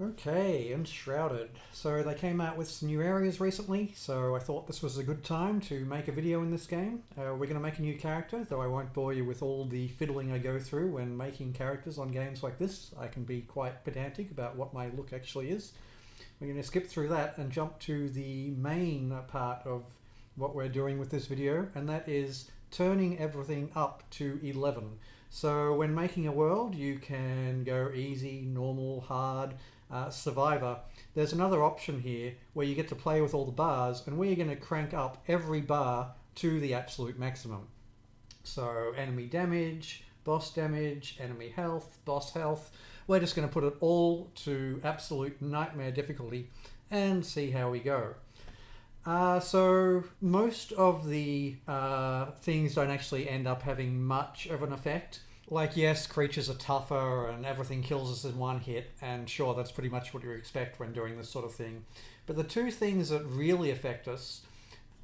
Okay, Enshrouded. So they came out with some new areas recently, so I thought this was a good time to make a video in this game. We're going to make a new character, though I won't bore you with all the fiddling I go through when making characters on games like this. I can be quite pedantic about what my look actually is. We're going to skip through that and jump to the main part of what we're doing with this video, and that is turning everything up to 11. So when making a world, you can go easy, normal, hard, survivor. There's another option here where you get to play with all the bars, and we're going to crank up every bar to the absolute maximum. So enemy damage, enemy health, boss health. We're just going to put it all to absolute nightmare difficulty and see how we go. So most of the things don't actually end up having much of an effect. Like, yes, creatures are tougher and everything kills us in one hit, and sure, that's pretty much what you expect when doing this sort of thing. But the two things that really affect us,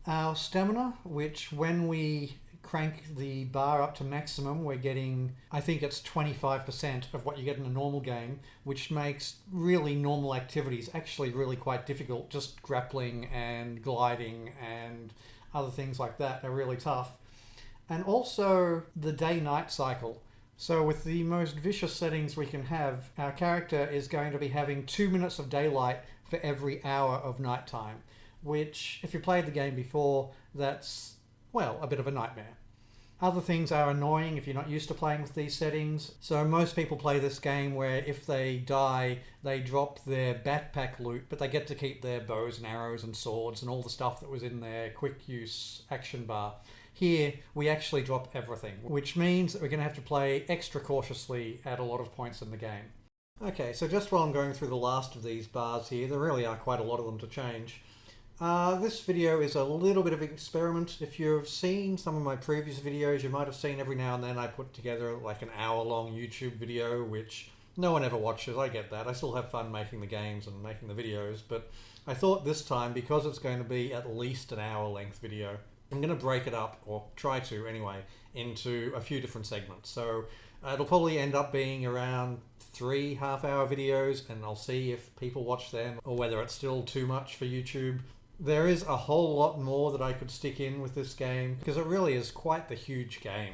our stamina, which when we crank the bar up to maximum, we're getting, I think it's 25% of what you get in a normal game, which makes really normal activities actually really quite difficult. Just grappling and gliding and other things like that are really tough. And also the day-night cycle. So with the most vicious settings we can have, our character is going to be having 2 minutes of daylight for every hour of nighttime, which, if you played the game before, that's, well, a bit of a nightmare. Other things are annoying if you're not used to playing with these settings. So most people play this game where if they die, they drop their backpack loot, but they get to keep their bows and arrows and swords and all the stuff that was in their quick use action bar. Here, we actually drop everything, which means that we're going to have to play extra cautiously at a lot of points in the game. Okay, so just while I'm going through the last of these bars here, there really are quite a lot of them to change. This video is a little bit of an experiment. If you've seen some of my previous videos, you might have seen every now and then I put together like an hour-long YouTube video, which no one ever watches. I get that. I still have fun making the games and making the videos, but I thought this time, because it's going to be at least an hour-length video, I'm going to break it up, or try to anyway, into a few different segments. So it'll probably end up being around 3 half-hour videos, and I'll see if people watch them or whether it's still too much for YouTube. There is a whole lot more that I could stick in with this game, because it really is quite the huge game.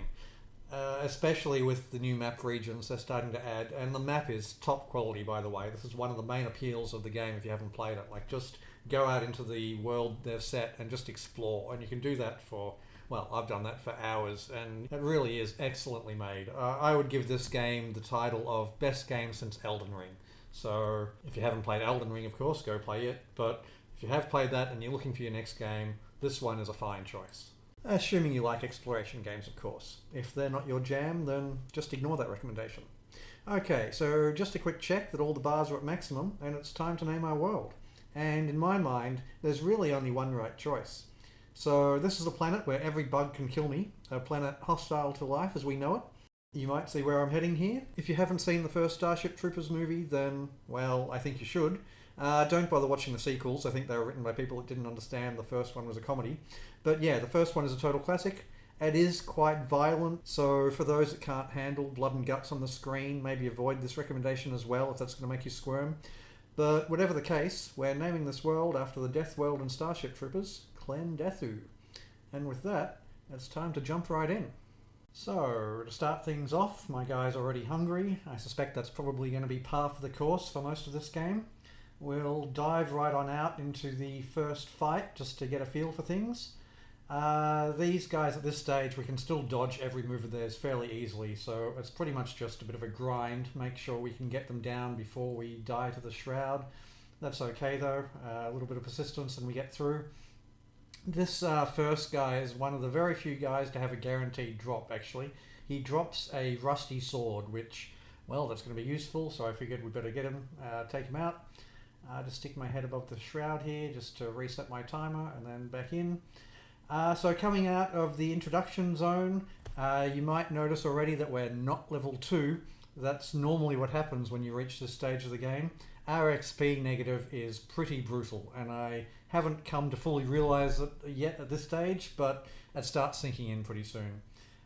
Especially with the new map regions they're starting to add, and the map is top quality, by the way. This is one of the main appeals of the game if you haven't played it. Like, just go out into the world they've set and just explore, and you can do that for, well, I've done that for hours, and it really is excellently made. I would give this game the title of best game since Elden Ring. So if you haven't played Elden Ring, of course, go play it, but if you have played that and you're looking for your next game, this one is a fine choice. Assuming you like exploration games, of course. If they're not your jam, then just ignore that recommendation. Okay, so just a quick check that all the bars are at maximum, and it's time to name our world. And in my mind, there's really only one right choice. So this is a planet where every bug can kill me, a planet hostile to life as we know it. You might see where I'm heading here. If you haven't seen the first Starship Troopers movie, then, well, I think you should. Don't bother watching the sequels. I think they were written by people that didn't understand the first one was a comedy. But yeah, the first one is a total classic. It is quite violent, so for those that can't handle blood and guts on the screen, maybe avoid this recommendation as well if that's going to make you squirm. But whatever the case, we're naming this world after the Death World in Starship Troopers, Clendethu. And with that, it's time to jump right in. So, to start things off, my guy's already hungry. I suspect that's probably going to be par for the course for most of this game. We'll dive right on out into the first fight just to get a feel for things. These guys at this stage, we can still dodge every move of theirs fairly easily, so it's pretty much just a bit of a grind. Make sure we can get them down before we die to the Shroud. That's okay though, a little bit of persistence and we get through. This first guy is one of the very few guys to have a guaranteed drop, actually. He drops a rusty sword, which, well, that's going to be useful, so I figured we'd better get him, take him out. Just stick my head above the Shroud here just to reset my timer and then back in. So coming out of the introduction zone, you might notice already that we're not level 2. That's normally what happens when you reach this stage of the game. Our XP negative is pretty brutal, and I haven't come to fully realise it yet at this stage, but it starts sinking in pretty soon.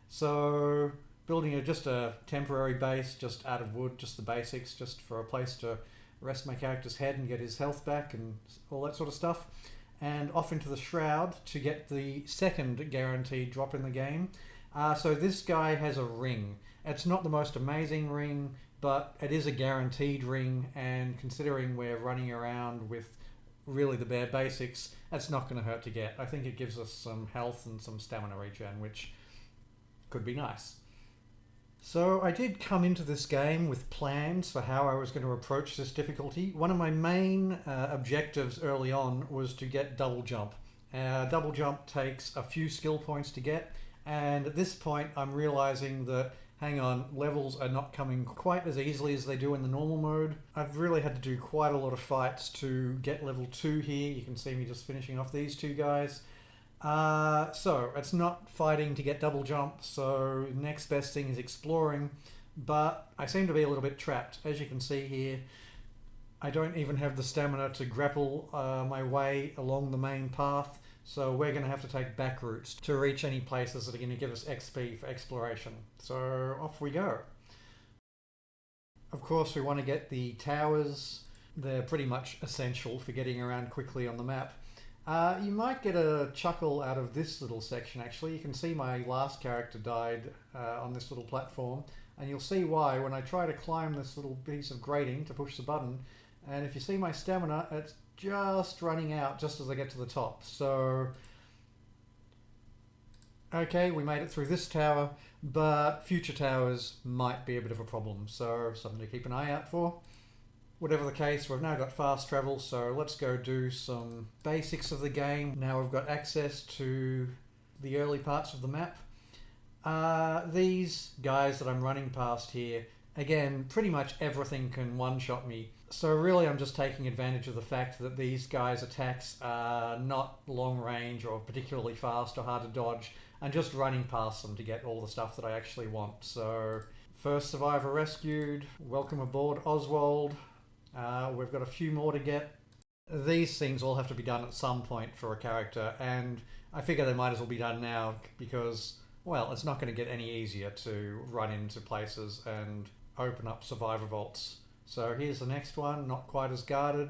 So building just a temporary base, just out of wood, just the basics, just for a place to rest my character's head and get his health back and all that sort of stuff. And off into the Shroud to get the second guaranteed drop in the game. So this guy has a ring. It's not the most amazing ring, but it is a guaranteed ring, and considering we're running around with really the bare basics, that's not going to hurt to get. I think it gives us some health and some stamina regen, which could be nice. So I did come into this game with plans for how I was going to approach this difficulty. One of my main objectives early on was to get double jump. Double jump takes a few skill points to get, and at this point I'm realizing that, hang on, levels are not coming quite as easily as they do in the normal mode. I've really had to do quite a lot of fights to get level 2 here. You can see me just finishing off these two guys. So it's not fighting to get double jump, so next best thing is exploring, but I seem to be a little bit trapped. As you can see here, I don't even have the stamina to grapple my way along the main path, so we're going to have to take back routes to reach any places that are going to give us XP for exploration. So off we go. Of course, we want to get the towers. They're pretty much essential for getting around quickly on the map. You might get a chuckle out of this little section actually. You can see my last character died on this little platform, and you'll see why when I try to climb this little piece of grating to push the button, and if you see my stamina, it's just running out just as I get to the top. So okay, we made it through this tower, but future towers might be a bit of a problem, so something to keep an eye out for. Whatever the case, we've now got fast travel, so let's go do some basics of the game. Now we've got access to the early parts of the map. These guys that I'm running past here, again, pretty much everything can one-shot me. So really I'm just taking advantage of the fact that these guys' attacks are not long range or particularly fast or hard to dodge, and just running past them to get all the stuff that I actually want. So, first survivor rescued, welcome aboard Oswald. We've got a few more to get. These things all have to be done at some point for a character, and I figure they might as well be done now because, well, it's not going to get any easier to run into places and open up survivor vaults. So here's the next one, not quite as guarded.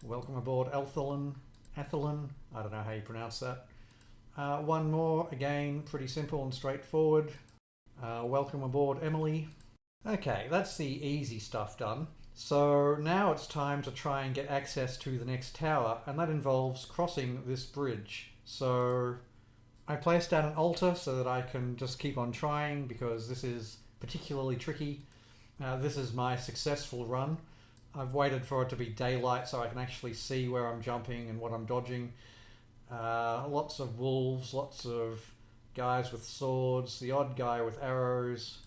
Welcome aboard Ethelyn. I don't know how you pronounce that. One more, again, pretty simple and straightforward. Welcome aboard Emily. Okay, that's the easy stuff done. So now it's time to try and get access to the next tower, and that involves crossing this bridge. So I placed down an altar so that I can just keep on trying because this is particularly tricky. This is my successful run. I've waited for it to be daylight so I can actually see where I'm jumping and what I'm dodging. Lots of wolves, lots of guys with swords, the odd guy with arrows.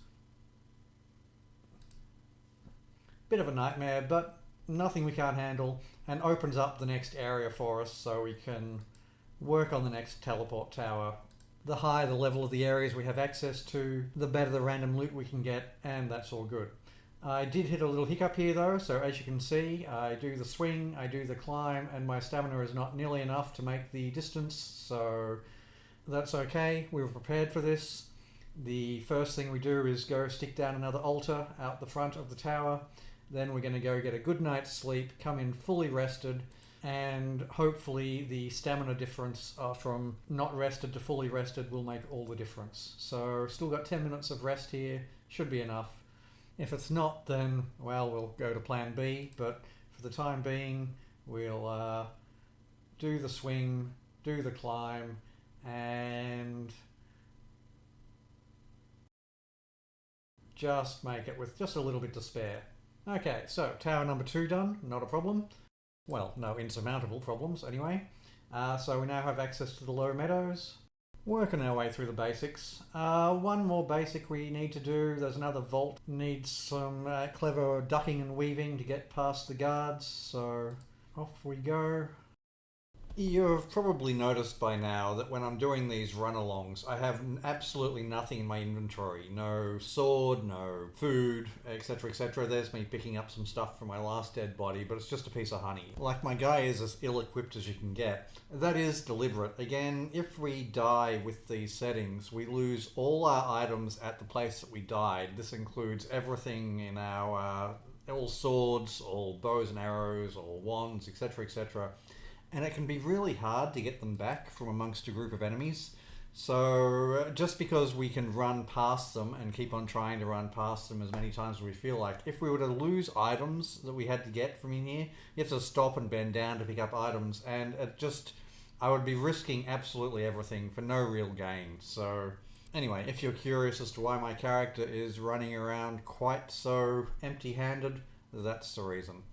Bit of a nightmare, but nothing we can't handle, and opens up the next area for us so we can work on the next teleport tower. The higher the level of the areas we have access to, the better the random loot we can get, and that's all good. I did hit a little hiccup here though, so as you can see, I do the swing, I do the climb, and my stamina is not nearly enough to make the distance, so that's okay. We were prepared for this. The first thing we do is go stick down another altar out the front of the tower. Then we're going to go get a good night's sleep, come in fully rested, and hopefully the stamina difference from not rested to fully rested will make all the difference. So still got 10 minutes of rest here, should be enough. If it's not, then, well, we'll go to plan B, but for the time being, we'll do the swing, do the climb, and just make it with just a little bit to spare. Okay, so tower number 2 done, not a problem. Well, no insurmountable problems anyway. So we now have access to the low meadows. Working our way through the basics. One more basic we need to do. There's another vault. Needs some clever ducking and weaving to get past the guards. So off we go. You've probably noticed by now that when I'm doing these run-alongs, I have absolutely nothing in my inventory. No sword, no food, etc, etc. There's me picking up some stuff from my last dead body, but it's just a piece of honey. Like, my guy is as ill-equipped as you can get. That is deliberate. Again, if we die with these settings, we lose all our items at the place that we died. This includes everything in our all swords, all bows and arrows, all wands, etc., etc. And it can be really hard to get them back from amongst a group of enemies. So just because we can run past them and keep on trying to run past them as many times as we feel like, if we were to lose items that we had to get from in here, you have to stop and bend down to pick up items, and I would be risking absolutely everything for no real gain. So anyway, if you're curious as to why my character is running around quite so empty-handed, that's the reason.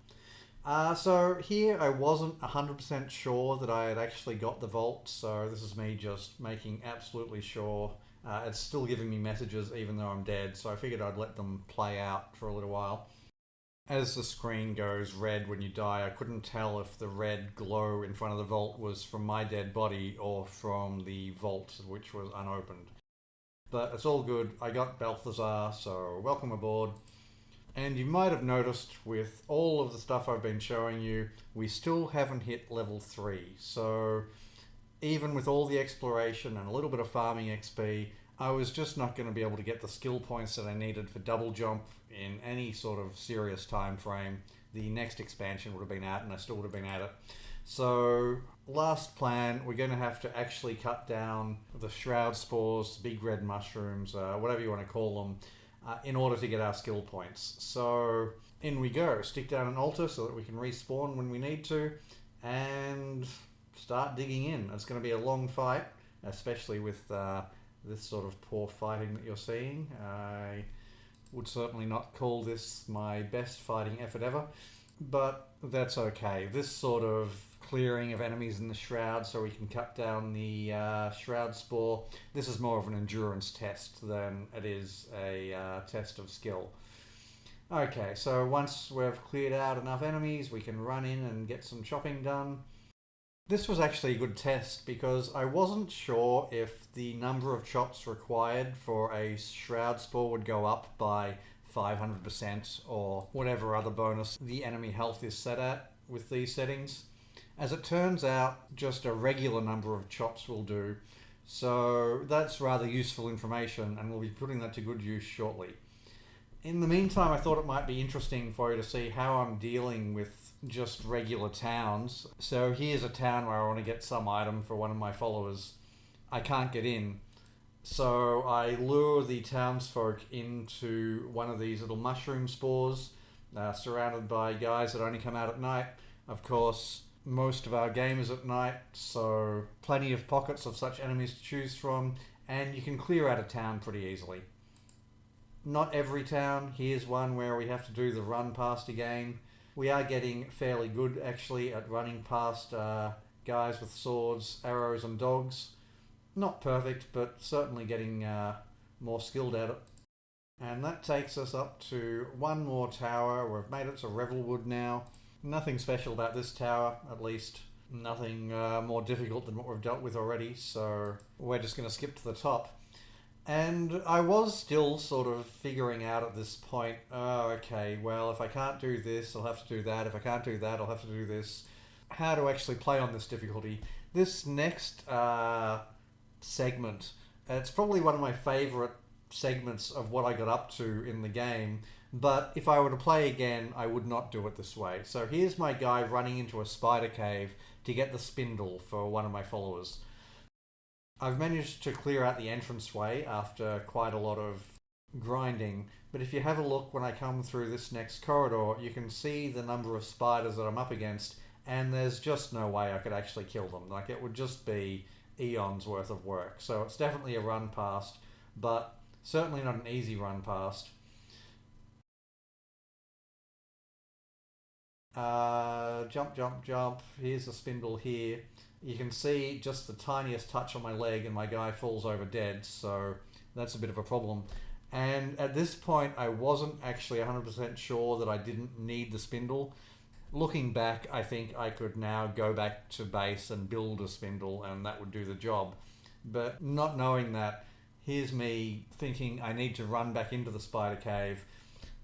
So here I wasn't 100% sure that I had actually got the vault, so this is me just making absolutely sure. It's still giving me messages even though I'm dead, so I figured I'd let them play out for a little while. As the screen goes red when you die, I couldn't tell if the red glow in front of the vault was from my dead body or from the vault, which was unopened. But it's all good. I got Balthazar, so welcome aboard. And you might have noticed with all of the stuff I've been showing you, we still haven't hit level 3. So even with all the exploration and a little bit of farming XP, I was just not going to be able to get the skill points that I needed for double jump in any sort of serious time frame. The next expansion would have been out and I still would have been at it. So last plan, we're going to have to actually cut down the shroud spores, big red mushrooms, whatever you want to call them, in order to get our skill points. So in we go. Stick down an altar so that we can respawn when we need to, and start digging in. It's going to be a long fight, especially with this sort of poor fighting that you're seeing. I would certainly not call this my best fighting effort ever, but that's okay. This sort of clearing of enemies in the shroud so we can cut down the shroud spore, this is more of an endurance test than it is a test of skill. Okay, so once we've cleared out enough enemies, we can run in and get some chopping done. This was actually a good test because I wasn't sure if the number of chops required for a shroud spore would go up by 500% or whatever other bonus the enemy health is set at with these settings. As it turns out, just a regular number of chops will do, so that's rather useful information and we'll be putting that to good use shortly. In the meantime, I thought it might be interesting for you to see how I'm dealing with just regular towns. So here's a town where I want to get some item for one of my followers. I can't get in, so I lure the townsfolk into one of these little mushroom spores, surrounded by guys that only come out at night. Of course, most of our game is at night, so plenty of pockets of such enemies to choose from, and you can clear out a town pretty easily. Not every town. Here's one where we have to do the run past again. We are getting fairly good actually at running past guys with swords, arrows and dogs. Not perfect, but certainly getting more skilled at it. And that takes us up to one more tower. We've made it to Revelwood now. Nothing special about this tower, at least nothing more difficult than what we've dealt with already, so we're just going to skip to the top. And I was still sort of figuring out at this point, oh, okay, well, if I can't do this, I'll have to do that. If I can't do that, I'll have to do this. How to actually play on this difficulty. This next segment, it's probably one of my favourite segments of what I got up to in the game, but if I were to play again, I would not do it this way. So here's my guy running into a spider cave to get the spindle for one of my followers. I've managed to clear out the entranceway after quite a lot of grinding, but if you have a look when I come through this next corridor, you can see the number of spiders that I'm up against, and there's just no way I could actually kill them. Like, it would just be eons worth of work. So it's definitely a run past, but certainly not an easy run past. Jump, jump, jump. Here's the spindle here. You can see just the tiniest touch on my leg and my guy falls over dead, so that's a bit of a problem. And at this point, I wasn't actually 100% sure that I didn't need the spindle. Looking back, I think I could now go back to base and build a spindle and that would do the job. But not knowing that, here's me thinking I need to run back into the spider cave.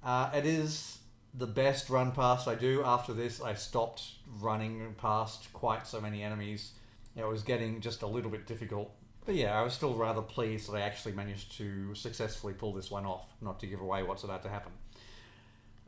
It is the best run past I do. After this, I stopped running past quite so many enemies. It was getting just a little bit difficult. But yeah, I was still rather pleased that I actually managed to successfully pull this one off, not to give away what's about to happen.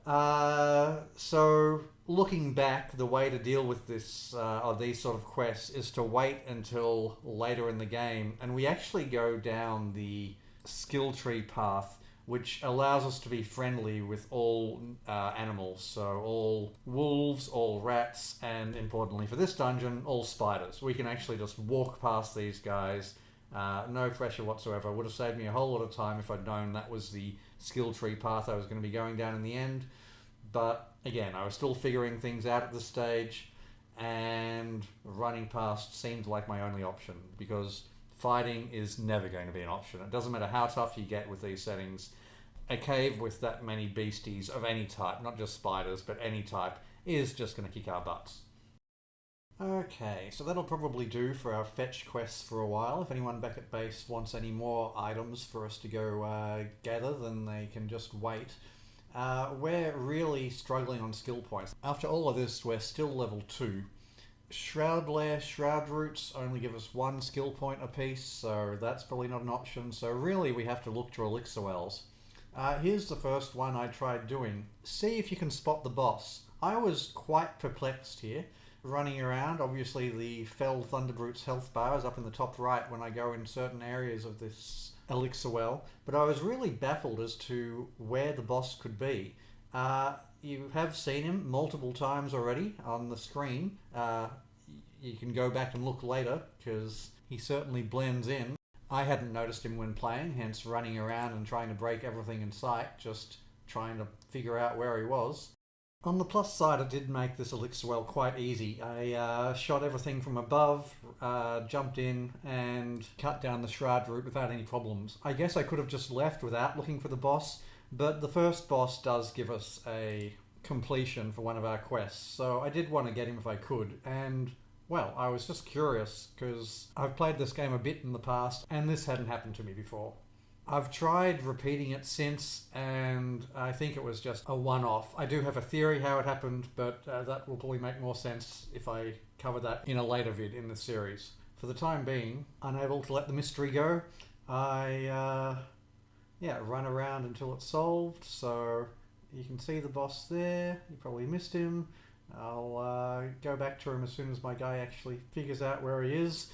So looking back, the way to deal with this or these sort of quests is to wait until later in the game, and we actually go down the skill tree path, which allows us to be friendly with all animals. So all wolves, all rats, and importantly for this dungeon, all spiders. We can actually just walk past these guys. No pressure whatsoever. Would have saved me a whole lot of time if I'd known that was the skill tree path I was going to be going down in the end. But again, I was still figuring things out at this stage, and running past seemed like my only option, because fighting is never going to be an option. It doesn't matter how tough you get with these settings. A cave with that many beasties of any type, not just spiders, but any type, is just going to kick our butts. Okay, so that'll probably do for our fetch quests for a while. If anyone back at base wants any more items for us to go gather, then they can just wait. We're really struggling on skill points. After all of this, we're still level 2. Shroud Lair, Shroud Roots only give us 1 skill point apiece, so that's probably not an option. So really we have to look to Elixir Wells. Here's the first one I tried doing. See if you can spot the boss. I was quite perplexed here. Running around, obviously the Fell Thunderbrute's health bar is up in the top right when I go in certain areas of this Elixir Well, but I was really baffled as to where the boss could be. You have seen him multiple times already on the screen. You can go back and look later, because he certainly blends in. I hadn't noticed him when playing, hence running around and trying to break everything in sight, just trying to figure out where he was. On the plus side, it did make this Elixir Well quite easy. I shot everything from above, jumped in and cut down the Shroud route without any problems. I guess I could have just left without looking for the boss, but the first boss does give us a completion for one of our quests, so I did want to get him if I could, and well, I was just curious because I've played this game a bit in the past and this hadn't happened to me before. I've tried repeating it since, and I think it was just a one-off. I do have a theory how it happened, but that will probably make more sense if I cover that in a later vid in the series. For the time being, unable to let the mystery go, I run around until it's solved. So you can see the boss there. You probably missed him. I'll go back to him as soon as my guy actually figures out where he is.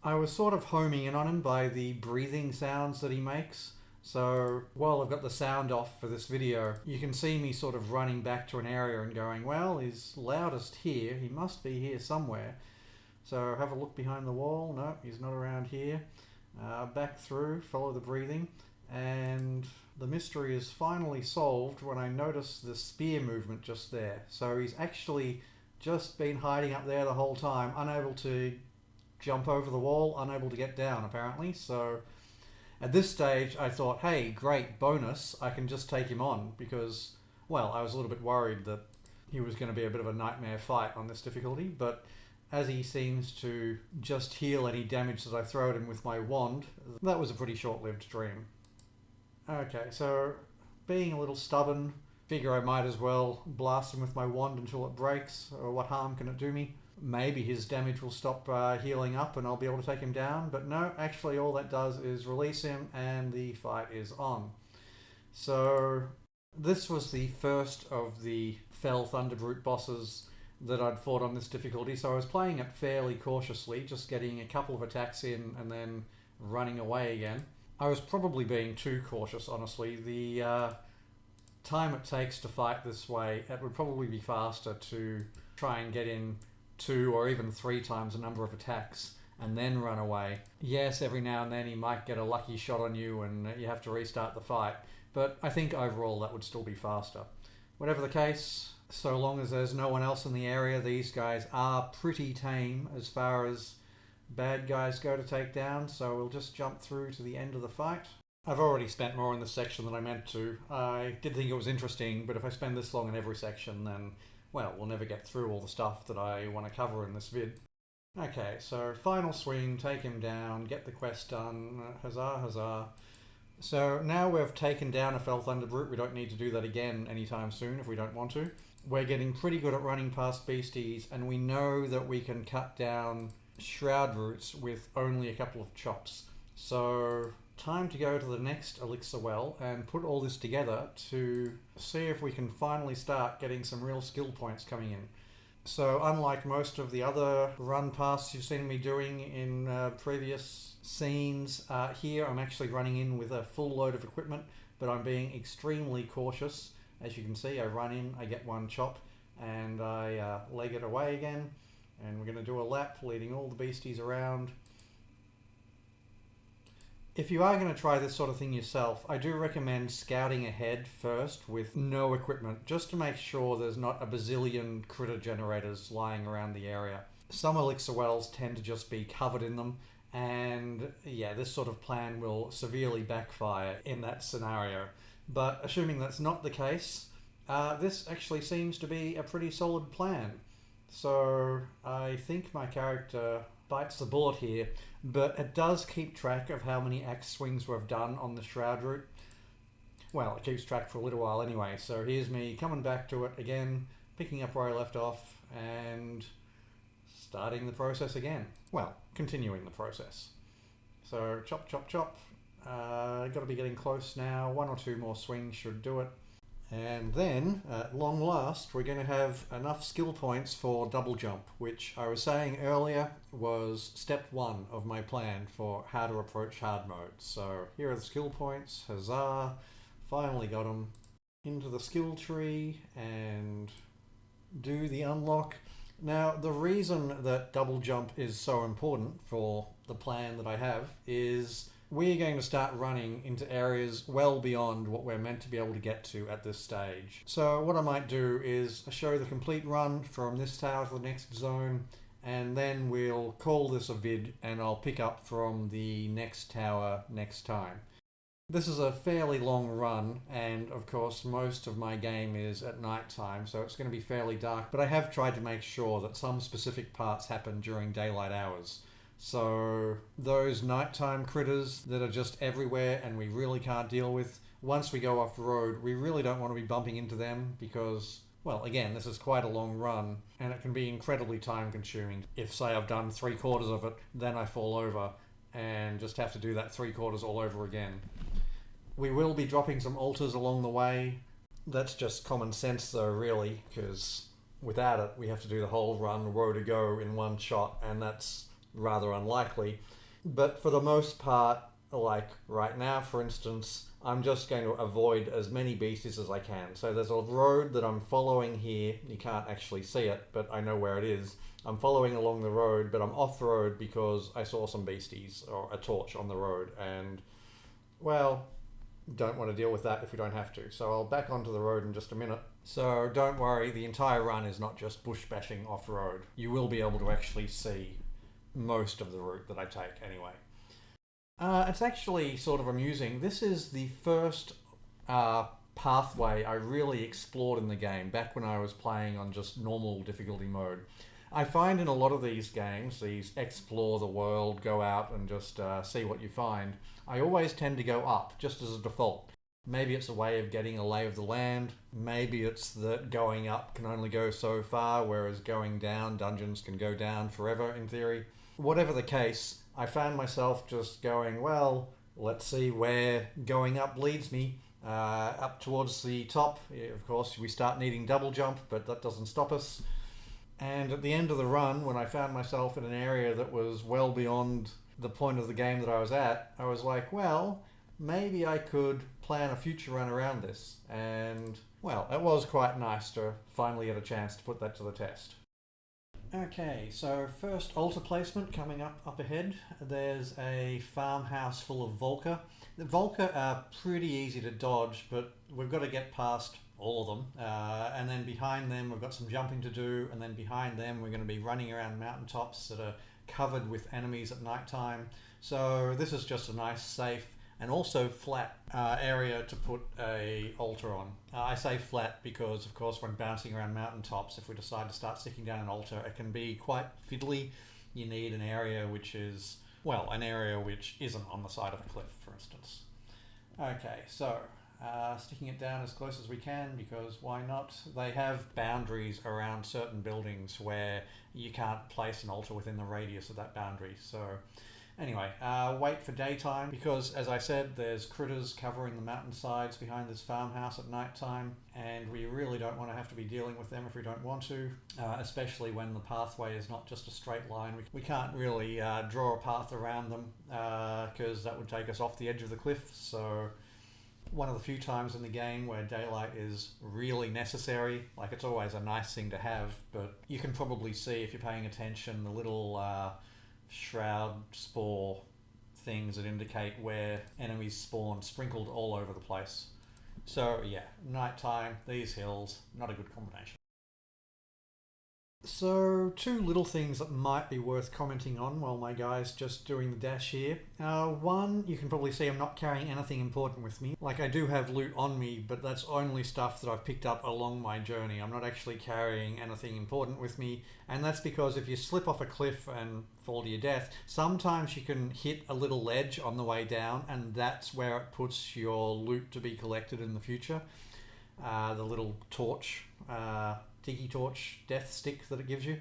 I was sort of homing in on him by the breathing sounds that he makes. So while I've got the sound off for this video, you can see me sort of running back to an area and going, well, he's loudest here. He must be here somewhere. So have a look behind the wall. No, he's not around here. Back through, follow the breathing. And the mystery is finally solved when I notice the spear movement just there. So he's actually just been hiding up there the whole time, unable to jump over the wall, unable to get down apparently. So at this stage I thought, hey, great bonus, I can just take him on, because, well, I was a little bit worried that he was going to be a bit of a nightmare fight on this difficulty, but as he seems to just heal any damage that I throw at him with my wand, that was a pretty short-lived dream. Okay, so being a little stubborn, figure I might as well blast him with my wand until it breaks, or what harm can it do me? Maybe his damage will stop healing up and I'll be able to take him down, but no, actually all that does is release him and the fight is on. So this was the first of the Fell Thunderbrute bosses that I'd fought on this difficulty, so I was playing it fairly cautiously, just getting a couple of attacks in and then running away again. I was probably being too cautious, honestly. The time it takes to fight this way, it would probably be faster to try and get in 2 or even 3 times the number of attacks and then run away. Yes, every now and then he might get a lucky shot on you and you have to restart the fight, but I think overall that would still be faster. Whatever the case, so long as there's no one else in the area, these guys are pretty tame as far as bad guys go to take down, so we'll just jump through to the end of the fight. I've already spent more in this section than I meant to. I did think it was interesting, but if I spend this long in every section, then well, we'll never get through all the stuff that I want to cover in this vid. Okay, so final swing, take him down, get the quest done, huzzah, huzzah. So now we've taken down a Fell Thunderbrute, we don't need to do that again anytime soon if we don't want to. We're getting pretty good at running past beasties, and we know that we can cut down Shroud Roots with only a couple of chops. So time to go to the next elixir well and put all this together to see if we can finally start getting some real skill points coming in. So unlike most of the other run paths you've seen me doing in previous scenes, here I'm actually running in with a full load of equipment, but I'm being extremely cautious. As you can see, I run in, I get one chop, and I leg it away again, and we're going to do a lap leading all the beasties around. If you are going to try this sort of thing yourself, I do recommend scouting ahead first with no equipment, just to make sure there's not a bazillion critter generators lying around the area. Some elixir wells tend to just be covered in them, and yeah, this sort of plan will severely backfire in that scenario. But assuming that's not the case, this actually seems to be a pretty solid plan. So I think my character bites the bullet here, but it does keep track of how many axe swings we've done on the shroud route. Well, it keeps track for a little while anyway, so here's me coming back to it again, picking up where I left off, and starting the process again. Well, continuing the process. So chop, chop, chop. Got to be getting close now. 1 or 2 more swings should do it. And then, at long last, we're going to have enough skill points for double jump, which I was saying earlier was step 1 of my plan for how to approach hard mode. So here are the skill points. Huzzah! Finally got them. Into the skill tree and do the unlock. Now, the reason that double jump is so important for the plan that I have is we're going to start running into areas well beyond what we're meant to be able to get to at this stage. So what I might do is show the complete run from this tower to the next zone, and then we'll call this a vid and I'll pick up from the next tower next time. This is a fairly long run, and of course most of my game is at night time, so it's going to be fairly dark, but I have tried to make sure that some specific parts happen during daylight hours. So those nighttime critters that are just everywhere and we really can't deal with, once we go off road, we really don't want to be bumping into them because, well, again, this is quite a long run and it can be incredibly time consuming. If, say, I've done 3/4 of it, then I fall over and just have to do that 3/4 all over again. We will be dropping some altars along the way. That's just common sense though, really, because without it, we have to do the whole run, row to go in one shot, and that's rather unlikely. But for the most part, like right now for instance, I'm just going to avoid as many beasties as I can. So there's a road that I'm following here. You can't actually see it, but I know where it is. I'm following along the road, but I'm off road because I saw some beasties or a torch on the road, and well, don't want to deal with that if we don't have to. So I'll back onto the road in just a minute. So don't worry, the entire run is not just bush bashing off road. You will be able to actually see most of the route that I take anyway. It's actually sort of amusing. This is the first pathway I really explored in the game back when I was playing on just normal difficulty mode. I find in a lot of these games, these explore the world, go out and just see what you find, I always tend to go up just as a default. Maybe it's a way of getting a lay of the land. Maybe it's that going up can only go so far, whereas going down, dungeons can go down forever in theory. Whatever the case, I found myself just going, well, let's see where going up leads me. Up towards the top, of course, we start needing double jump, but that doesn't stop us. And at the end of the run, when I found myself in an area that was well beyond the point of the game that I was at, I was like, well, maybe I could plan a future run around this. And, well, it was quite nice to finally get a chance to put that to the test. Okay, so first altar placement coming up ahead. There's a farmhouse full of Volca. The Volca are pretty easy to dodge, but we've got to get past all of them. And then behind them we've got some jumping to do, and then behind them we're going to be running around mountaintops that are covered with enemies at night time. So this is just a nice, safe, and also flat area to put a altar on. I say flat because, of course, when bouncing around mountaintops, if we decide to start sticking down an altar, it can be quite fiddly. You need an area which is, well, an area which isn't on the side of a cliff, for instance. Okay, so sticking it down as close as we can, because why not? They have boundaries around certain buildings where you can't place an altar within the radius of that boundary. So Anyway, wait for daytime because, as I said, there's critters covering the mountainsides behind this farmhouse at night time, and we really don't want to have to be dealing with them if we don't want to, especially when the pathway is not just a straight line. We can't really draw a path around them because that would take us off the edge of the cliff. So one of the few times in the game where daylight is really necessary. Like, it's always a nice thing to have, but you can probably see if you're paying attention the little shroud spore things that indicate where enemies spawn sprinkled all over the place. So yeah, nighttime, these hills, not a good combination. So, two little things that might be worth commenting on while my guy's just doing the dash here. One, you can probably see I'm not carrying anything important with me. Like, I do have loot on me, but that's only stuff that I've picked up along my journey. I'm not actually carrying anything important with me, and that's because if you slip off a cliff and fall to your death, sometimes you can hit a little ledge on the way down, and that's where it puts your loot to be collected in the future. The little torch, tiki torch death stick that it gives you,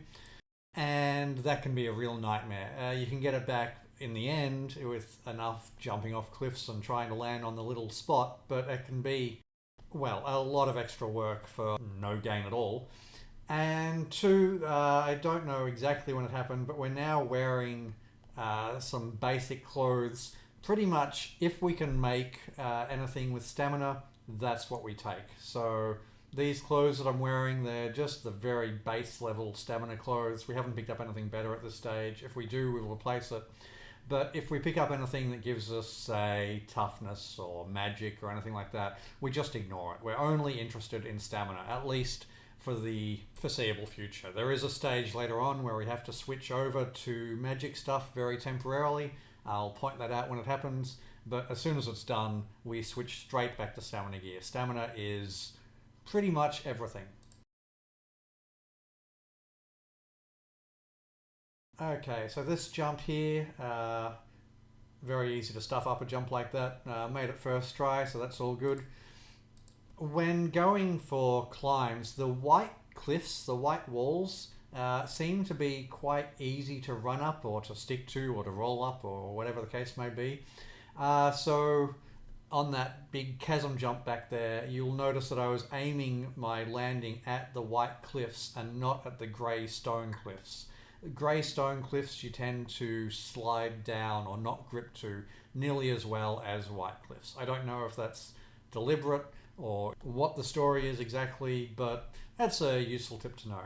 and that can be a real nightmare. You can get it back in the end with enough jumping off cliffs and trying to land on the little spot, but it can be, well, a lot of extra work for no gain at all. And two, I don't know exactly when it happened, but we're now wearing some basic clothes. Pretty much if we can make anything with stamina, that's what we take. So these clothes that I'm wearing, they're just the very base level stamina clothes. We haven't picked up anything better at this stage. If we do, we'll replace it. But if we pick up anything that gives us, say, toughness or magic or anything like that, we just ignore it. We're only interested in stamina, at least for the foreseeable future. There is a stage later on where we have to switch over to magic stuff very temporarily. I'll point that out when it happens. But as soon as it's done, we switch straight back to stamina gear. Stamina is pretty much everything. Okay, so this jump here, very easy to stuff up a jump like that. Made it first try, so that's all good. When going for climbs, the white cliffs, the white walls, seem to be quite easy to run up or to stick to or to roll up or whatever the case may be. So on that big chasm jump back there, you'll notice that I was aiming my landing at the white cliffs and not at the grey stone cliffs. Grey stone cliffs you tend to slide down or not grip to nearly as well as white cliffs. I don't know if that's deliberate or what the story is exactly, but that's a useful tip to know.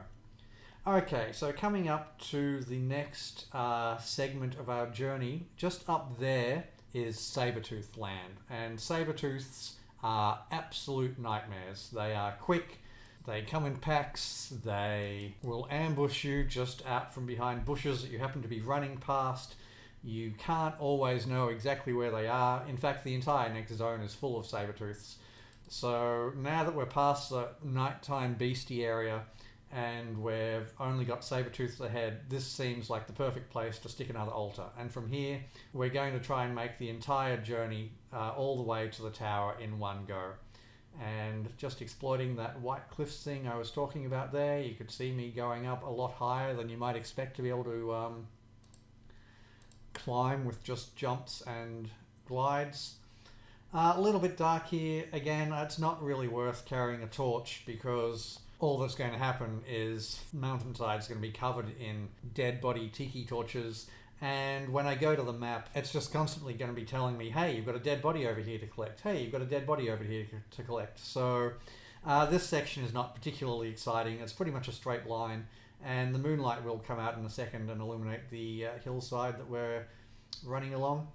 Okay, so coming up to the next segment of our journey, just up there is Sabertooth Land, and Sabertooths are absolute nightmares. They are quick, they come in packs, they will ambush you just out from behind bushes that you happen to be running past. You can't always know exactly where they are. In fact, the entire next zone is full of Sabertooths. So now that we're past the nighttime beastie area and we've only got Sabertooths ahead, this seems like the perfect place to stick another altar. And from here, we're going to try and make the entire journey all the way to the tower in one go. And just exploiting that white cliffs thing I was talking about there, you could see me going up a lot higher than you might expect to be able to climb with just jumps and glides. A little bit dark here. Again, it's not really worth carrying a torch because all that's going to happen is mountainside's going to be covered in dead body tiki torches, and when I go to the map, it's just constantly going to be telling me, hey, you've got a dead body over here to collect. Hey, you've got a dead body over here to collect. So this section is not particularly exciting. It's pretty much a straight line, and the moonlight will come out in a second and illuminate the hillside that we're running along.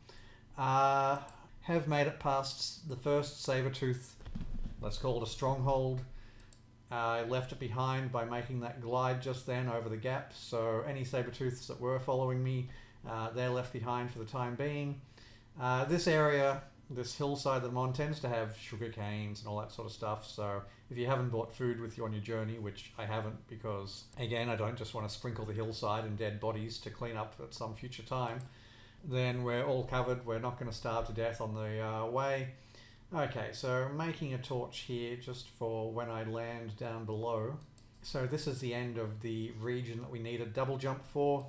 Have made it past the first Sabertooth, let's call it a stronghold. I left it behind by making that glide just then over the gap, so any Sabertooths that were following me, they're left behind for the time being. This area, this hillside that I'm on, tends to have sugar canes and all that sort of stuff, so if you haven't brought food with you on your journey, which I haven't because, again, I don't just want to sprinkle the hillside in dead bodies to clean up at some future time, then we're all covered. We're not going to starve to death on the way. Okay, so making a torch here just for when I land down below. So this is the end of the region that we need a double jump for.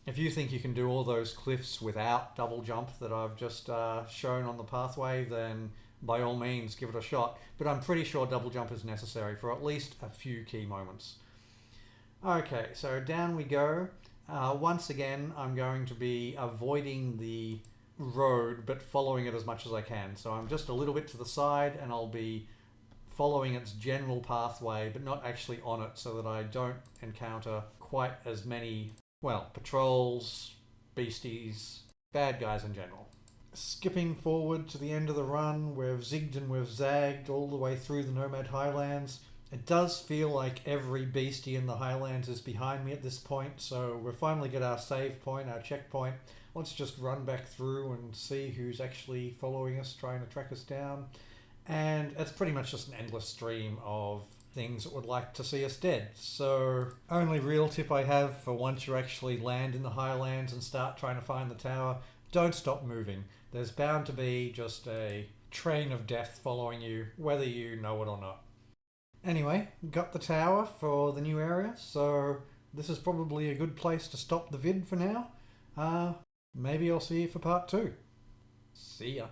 If you think you can do all those cliffs without double jump that I've just shown on the pathway, then by all means give it a shot. But I'm pretty sure double jump is necessary for at least a few key moments. Okay, so down we go. Once again, I'm going to be avoiding the road but following it as much as I can. So I'm just a little bit to the side and I'll be following its general pathway but not actually on it, so that I don't encounter quite as many, well, patrols, beasties, bad guys in general. Skipping forward to the end of the run, we've zigged and we've zagged all the way through the Nomad Highlands. It does feel like every beastie in the Highlands is behind me at this point, so we've finally got our save point, our checkpoint. Let's just run back through and see who's actually following us, trying to track us down. And it's pretty much just an endless stream of things that would like to see us dead. So, only real tip I have for once you actually land in the Highlands and start trying to find the tower, don't stop moving. There's bound to be just a train of death following you, whether you know it or not. Anyway, got the tower for the new area, so this is probably a good place to stop the vid for now. Maybe I'll see you for part 2. See ya.